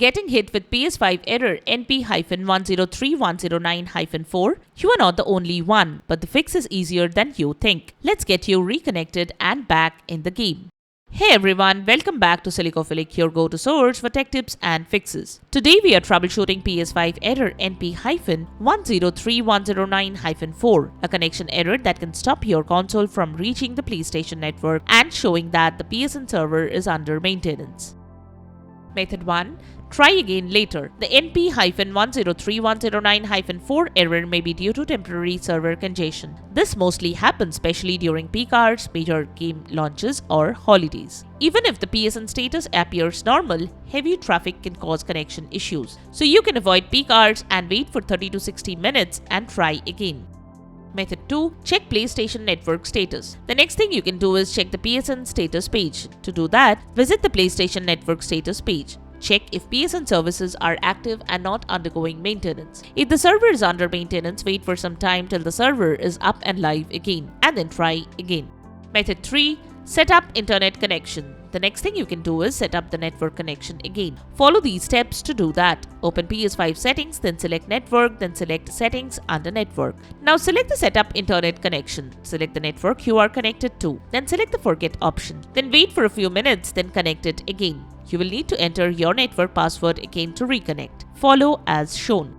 Getting hit with PS5 error NP-103109-4? You are not the only one, but the fix is easier than you think. Let's get you reconnected and back in the game. Hey everyone, welcome back to Silicophilic, your go-to source for tech tips and fixes. Today we are troubleshooting PS5 error NP-103109-4, a connection error that can stop your console from reaching the PlayStation network and showing that the PSN server is under maintenance. Method 1. Try again later. The NP-103109-4 error may be due to temporary server congestion. This mostly happens especially during peak hours, major game launches, or holidays. Even if the PSN status appears normal, heavy traffic can cause connection issues. So you can avoid peak hours and wait for 30 to 60 minutes and try again. Method 2. Check PlayStation Network status. The next thing you can do is check the PSN status page. To do that, visit the PlayStation Network status page. Check if PSN services are active and not undergoing maintenance. If the server is under maintenance, wait for some time till the server is up and live again, and then try again. Method 3. Set up internet connection. The next thing you can do is set up the network connection again. Follow these steps to do that. Open PS5 settings, then select network, then select settings under network. Now select the setup internet connection. Select the network you are connected to. Then select the forget option. Then wait for a few minutes, then connect it again. You will need to enter your network password again to reconnect. Follow as shown.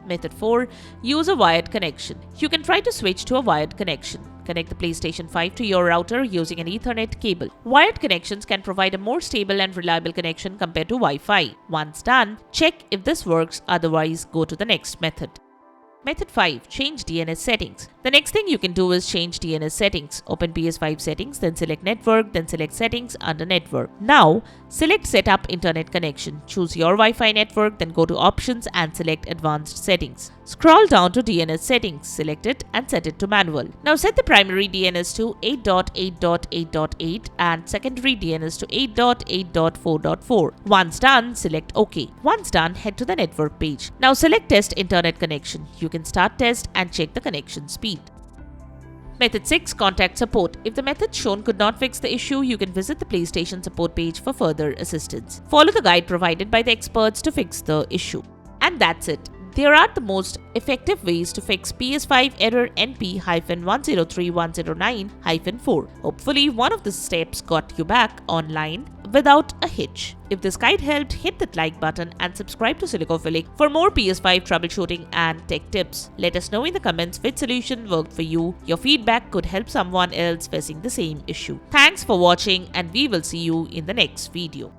Method 4. Use a wired connection. You can try to switch to a wired connection. Connect the PlayStation 5 to your router using an Ethernet cable. Wired connections can provide a more stable and reliable connection compared to Wi-Fi. Once done, check if this works, otherwise go to the next method. Method 5. Change DNS settings. The next thing you can do is change DNS settings. Open PS5 settings, then select network, then select settings under network. Now, select setup internet connection. Choose your Wi-Fi network, then go to options and select advanced settings. Scroll down to DNS settings, select it and set it to manual. Now set the primary DNS to 8.8.8.8 and secondary DNS to 8.8.4.4. Once done, select OK. Once done, head to the network page. Now select test internet connection. You can start test and check the connection speed. Method 6. Contact support. If the method shown could not fix the issue, you can visit the PlayStation support page for further assistance. Follow the guide provided by the experts to fix the issue. And that's it. There are the most effective ways to fix PS5 error NP-103109-4. Hopefully, one of the steps got you back online without a hitch. If this guide helped, hit that like button and subscribe to Silicophilic for more PS5 troubleshooting and tech tips. Let us know in the comments which solution worked for you. Your feedback could help someone else facing the same issue. Thanks for watching and we will see you in the next video.